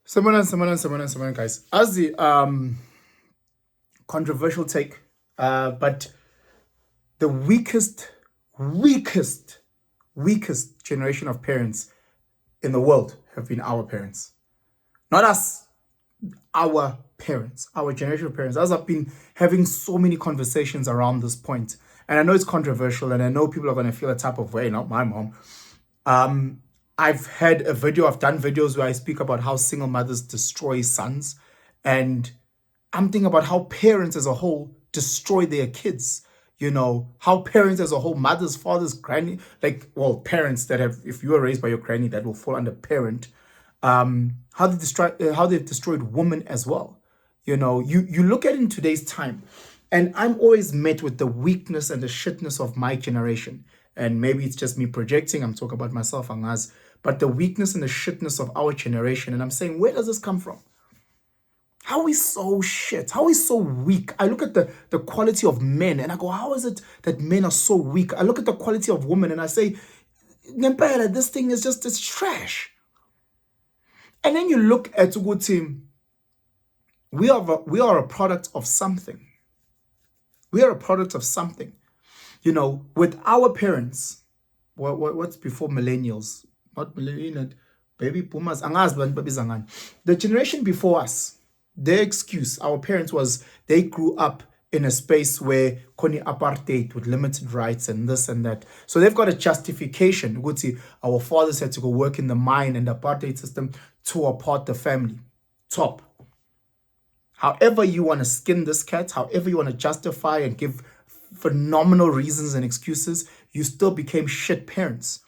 Someone, guys. As the controversial take, but the weakest, weakest generation of parents in the world have been our parents, not us. Our parents, our generation of parents. As I've been having so many conversations around this point, and I know it's controversial, and I know people are going to feel a type of way. Not my mom. I've had a video, I've done videos where I speak about how single mothers destroy sons. And I'm thinking about how parents as a whole destroy their kids. You know, how parents as a whole, mothers, fathers, granny, parents that have, if you were raised by your granny, that will fall under parent. How they've destroyed women as well. You know, you look at it in today's time, and I'm always met with the weakness and the shitness of my generation. And maybe it's just me projecting, I'm talking about myself, Angaz, but the weakness and the shitness of our generation. And I'm saying, where does this come from? How are we so shit? How are we so weak? I look at the quality of men and I go, how is it that men are so weak? I look at the quality of women and I say, Nempela, this thing is just, it's trash. And then you look at Uguti, we are a product of something. We are a product of something. You know, with our parents, what's before millennials? Not millennials, baby boomers, the generation before us, their excuse, our parents, was they grew up in a space where koni apartheid with limited rights and this and that. So they've got a justification. Our fathers had to go work in the mine and the apartheid system tore apart the family. Top. However you want to skin this cat, however you want to justify and give phenomenal reasons and excuses, you still became shit parents.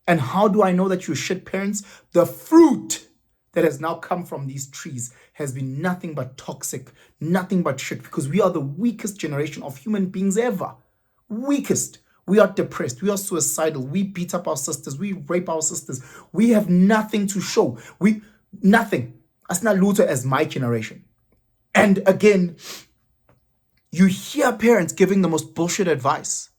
And how do I know that you're shit parents? The fruit that has now come from these trees has been nothing but toxic, nothing but shit, because we are the weakest generation of human beings ever. Weakest. We are depressed. We are suicidal. We beat up our sisters. We rape our sisters. We have nothing to show. Nothing. Asna Luto as my generation. And again, you hear parents giving the most bullshit advice.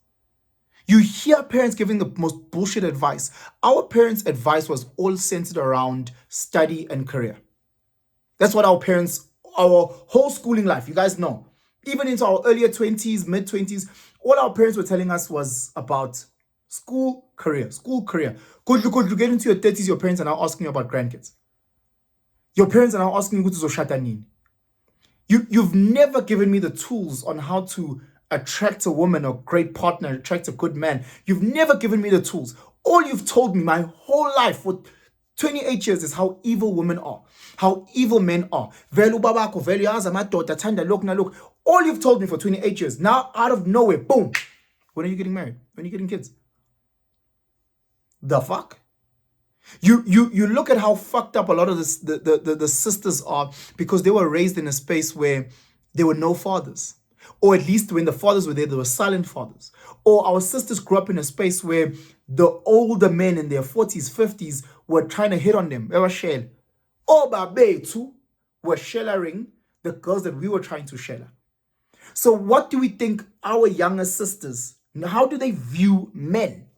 You hear parents giving the most bullshit advice. Our parents' advice was all centered around study and career. That's what our parents, our whole schooling life, you guys know, even into our earlier 20s, mid 20s, all our parents were telling us was about school, career, school, career. Could you get into your 30s, your parents are now asking you about grandkids. Your parents are now asking you to Zoshatanini. You've never given me the tools on how to attract a woman, a great partner, attract a good man. You've never given me the tools. All you've told me my whole life for 28 years is how evil women are, how evil men are. All you've told me for 28 years. Now, out of nowhere, boom. When are you getting married? When are you getting kids? The fuck? You look at how fucked up a lot of the sisters are, because they were raised in a space where there were no fathers. Or at least when the fathers were there were silent fathers. Or our sisters grew up in a space where the older men in their 40s, 50s were trying to hit on them. They were shell. Or babetu were shellaring the girls that we were trying to sheller. So what do we think our younger sisters, how do they view men?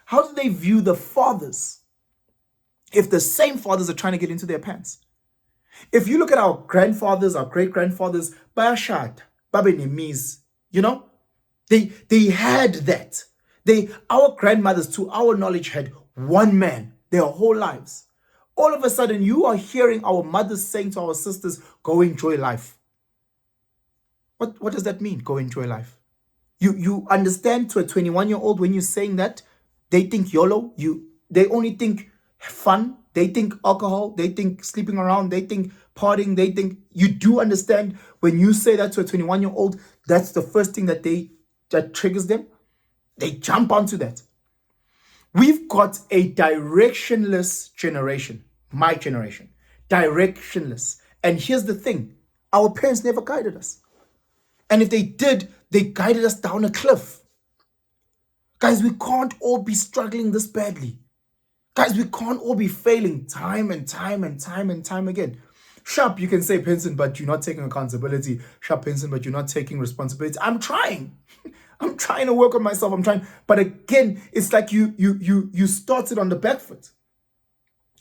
How do they view the fathers? If the same fathers are trying to get into their pants. If you look at our grandfathers, our great-grandfathers, Bayashat, Babenemis, you know, they had that. Our grandmothers, to our knowledge, had one man their whole lives. All of a sudden, you are hearing our mothers saying to our sisters, go enjoy life. What does that mean, go enjoy life? You understand, to a 21-year-old, when you're saying that, they think YOLO, they only think fun, they think alcohol, they think sleeping around, they think partying, they think, you do understand when you say that to a 21-year-old, that's the first thing that triggers them. They jump onto that. We've got a directionless generation, my generation, directionless. And here's the thing, our parents never guided us. And if they did, they guided us down a cliff. Guys, we can't all be struggling this badly. Guys, we can't all be failing time and time again. Sharp, you can say, Penson, but you're not taking accountability. Sharp, Penson, but you're not taking responsibility. I'm trying. I'm trying to work on myself. I'm trying. But again, it's like you started on the back foot.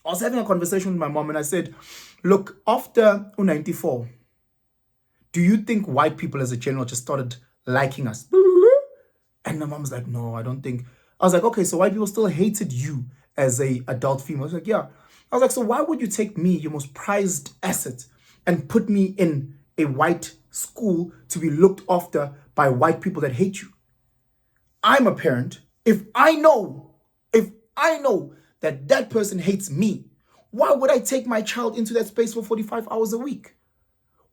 I was having a conversation with my mom and I said, Look, after 94, do you think white people as a general just started liking us? And my mom's like, no, I don't think. I was like, okay, so white people still hated you as a adult female. I was like, yeah. I was like, so why would you take me, your most prized asset, and put me in a white school to be looked after by white people that hate you? I'm a parent. If I know that that person hates me, why would I take my child into that space for 45 hours a week?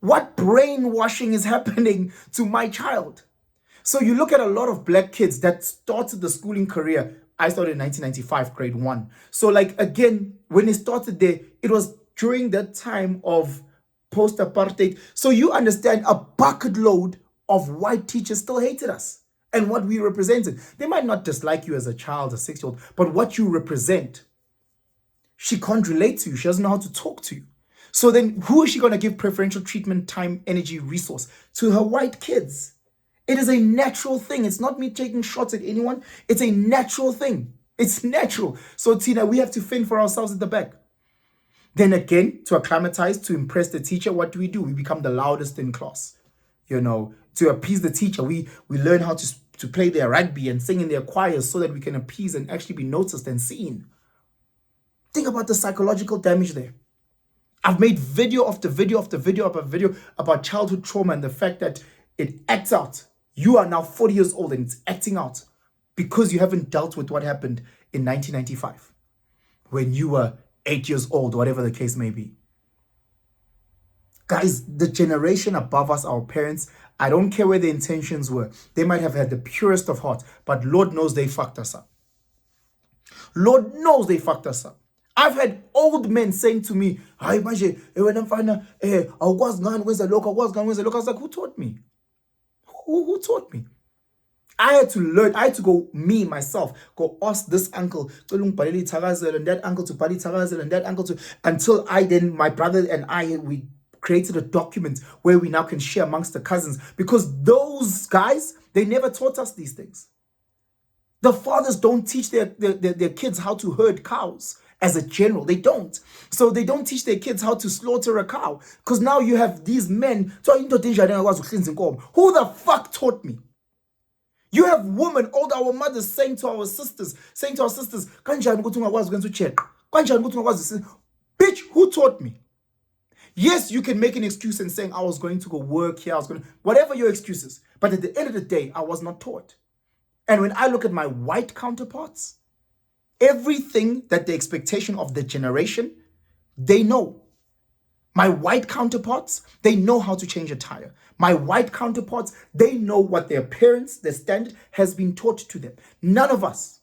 What brainwashing is happening to my child? So you look at a lot of black kids that started the schooling career. I started in 1995, grade 1. So like, again, when it started there, it was during that time of post-apartheid. So you understand, a bucket load of white teachers still hated us and what we represented. They might not dislike you as a child, a 6-year-old, but what you represent, she can't relate to you. She doesn't know how to talk to you. So then who is she going to give preferential treatment, time, energy, resource? To her white kids. It is a natural thing. It's not me taking shots at anyone. It's a natural thing. It's natural. So Tina, we have to fend for ourselves at the back. Then again, to acclimatize, to impress the teacher, what do? We become the loudest in class. To appease the teacher, we learn how to play their rugby and sing in their choirs so that we can appease and actually be noticed and seen. Think about the psychological damage there. I've made video after video after video after video about childhood trauma and the fact that it acts out. You are now 40 years old and it's acting out because you haven't dealt with what happened in 1995 when you were 8 years old, whatever the case may be. Guys, the generation above us, our parents, I don't care where their intentions were. They might have had the purest of hearts, but Lord knows they fucked us up. Lord knows they fucked us up. I've had old men saying to me, "Hi, manje, when I'm fine, I was gone, where's the local? I was like, who taught me? Who taught me? I had to learn. I had to go, me, myself, go ask this uncle, and that uncle to Pali Tagazel, and that uncle to, until my brother and I, we created a document where we now can share amongst the cousins, because those guys, they never taught us these things. The fathers don't teach their kids how to herd cows. As a general, they don't. So they don't teach their kids how to slaughter a cow. Because now you have these men. Who the fuck taught me? You have women, all our mothers saying to our sisters, "Kanjani ukuthi ungakwazi ukwenza ucheck? Kanjani ukuthi ungakwazi?" Bitch, who taught me? Yes, you can make an excuse and saying, I was going to go work here, whatever your excuses. But at the end of the day, I was not taught. And when I look at my white counterparts, everything that the expectation of the generation, they know. My white counterparts, they know how to change a tire. My white counterparts, they know what their parents, their standard has been taught to them. None of us.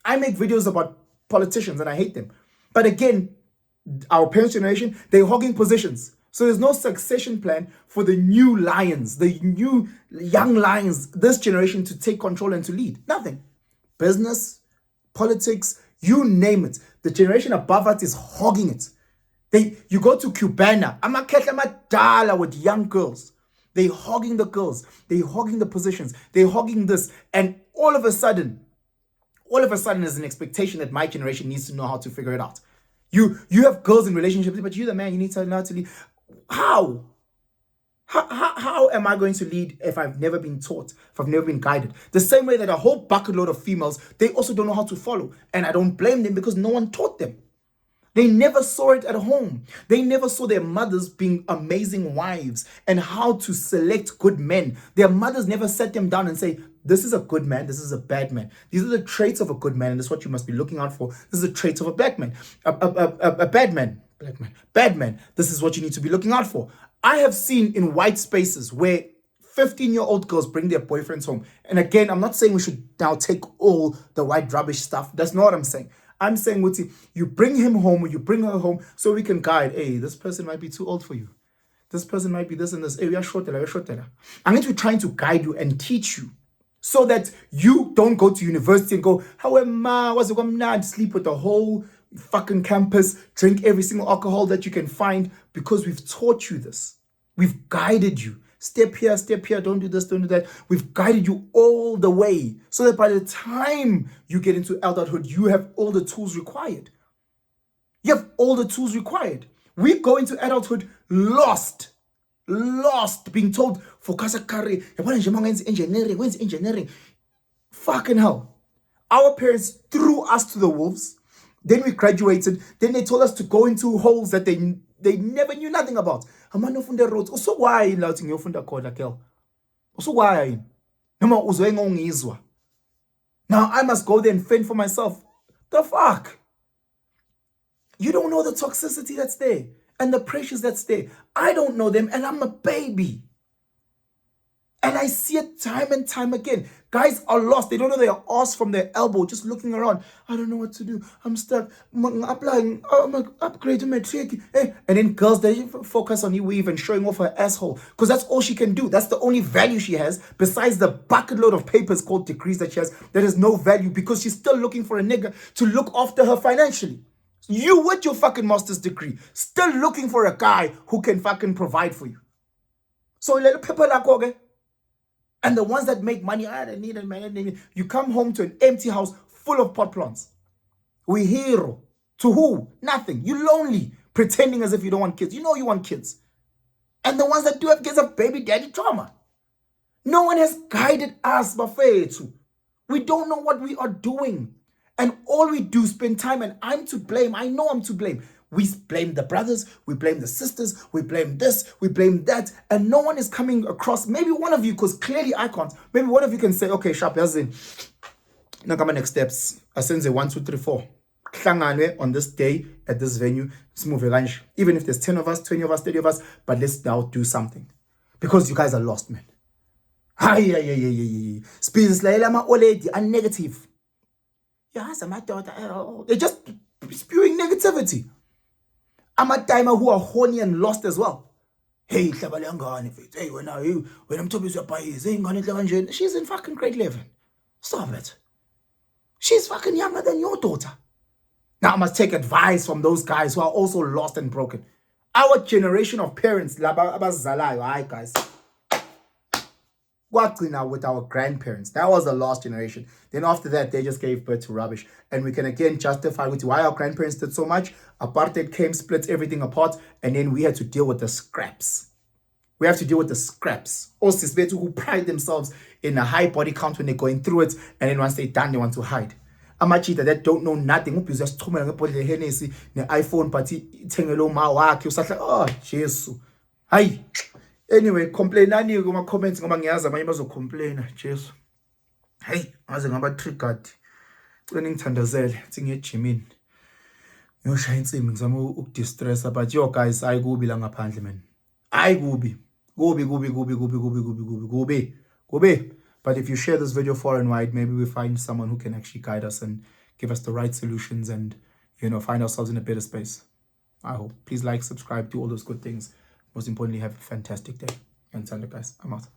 I make videos about politicians and I hate them. But again, our parents' generation, they're hogging positions. So there's no succession plan for the new lions, the new young lions, this generation to take control and to lead. Nothing. Business, politics, you name it. The generation above us is hogging it. You go to Cubana, Amaketla with young girls. They're hogging the girls. They're hogging the positions. They're hogging this. And all of a sudden, there's an expectation that my generation needs to know how to figure it out. You have girls in relationships, but you're the man, you need to know how to lead. How? How am I going to lead if I've never been taught, if I've never been guided? The same way that a whole bucket load of females, they also don't know how to follow. And I don't blame them because no one taught them. They never saw it at home. They never saw their mothers being amazing wives and how to select good men. Their mothers never sat them down and say, this is a good man, this is a bad man. These are the traits of a good man and this is what you must be looking out for. This is the traits of a black man. A bad man. Bad man. This is what you need to be looking out for. I have seen in white spaces where 15-year-old girls bring their boyfriends home. And again, I'm not saying we should now take all the white rubbish stuff. That's not what I'm saying. I'm saying, Wuti, you bring him home or you bring her home so we can guide. Hey, this person might be too old for you. This person might be this and this. Hey, we are short. I'm going to be trying to guide you and teach you so that you don't go to university and go, how am I? Was it sleep with the whole fucking campus, drink every single alcohol that you can find, because we've taught you this. We've guided you. Step here, don't do this, don't do that. We've guided you all the way so that by the time you get into adulthood, you have all the tools required. You have all the tools required. We go into adulthood lost, being told, focus a career, engineering. Fucking hell. Our parents threw us to the wolves. Then we graduated. Then they told us to go into holes that they never knew nothing about. Amano funda roads. So why in lauting your funda kola kel? So why? Now I must go there and fend for myself. The fuck? You don't know the toxicity that's there and the pressures that's there. I don't know them and I'm a baby. And I see it time and time again. Guys are lost. They don't know their arse from their elbow, just looking around. I don't know what to do. I'm stuck. I'm applying. I'm upgrading my trick. And then girls, they focus on you weave and showing off her asshole. Because that's all she can do. That's the only value she has, besides the bucket load of papers called degrees that she has. That has no value because she's still looking for a nigga to look after her financially. You with your fucking master's degree, still looking for a guy who can fucking provide for you. So little people like okay. And the ones that make money, I don't need it, man. You come home to an empty house full of pot plants. We hero. To who? Nothing. You lonely, pretending as if you don't want kids. You know you want kids. And the ones that do have kids have baby daddy trauma. No one has guided us, Bafetu. We don't know what we are doing. And all we do is spend time, and I'm to blame. I know I'm to blame. We blame the brothers, we blame the sisters, we blame this, we blame that, and no one is coming across. Maybe one of you, because clearly I can't, maybe one of you can say, okay, sharp, as in, now come next steps. I send the 1, 2, 3, 4. On this day, at this venue, smooth lunch. Even if there's 10 of us, 20 of us, 30 of us, but let's now do something. Because you guys are lost, man. Speeds like I'm already a negative. Yes, I'm a daughter. They're just spewing negativity. I'm a timer who are horny and lost as well. Hey, hey, when I'm talking to she's in fucking grade 11. Stop it. She's fucking younger than your daughter. Now I must take advice from those guys who are also lost and broken. Our generation of parents, guys. Now with our grandparents. That was the last generation. Then after that, they just gave birth to rubbish. And we can again justify with why our grandparents did so much. Apartheid came, split everything apart, and then we had to deal with the scraps. We have to deal with the scraps. Osis who pride themselves in a high body count when they're going through it, and then once they're done, they want to hide. Amachita that don't know nothing. Just iPhone, but oh, Jesus. Hi. Anyway, complain nani kuma comments ngoba ngiyazi abanye bazocomplaina Jesu. Hey, ngaze ngaba triggered. Cela ngithandazele uthi ngiye gymini. Ngiyoshaya insimbi ngizama ukudistressa but yo guys ayikubi la ngaphandle man. Ayikubi. Kubi. But if you share this video far and wide, maybe we find someone who can actually guide us and give us the right solutions and, you know, find ourselves in a better space. I hope. Please like, subscribe, do all those good things. Most importantly, have a fantastic day. And guys, I'm out.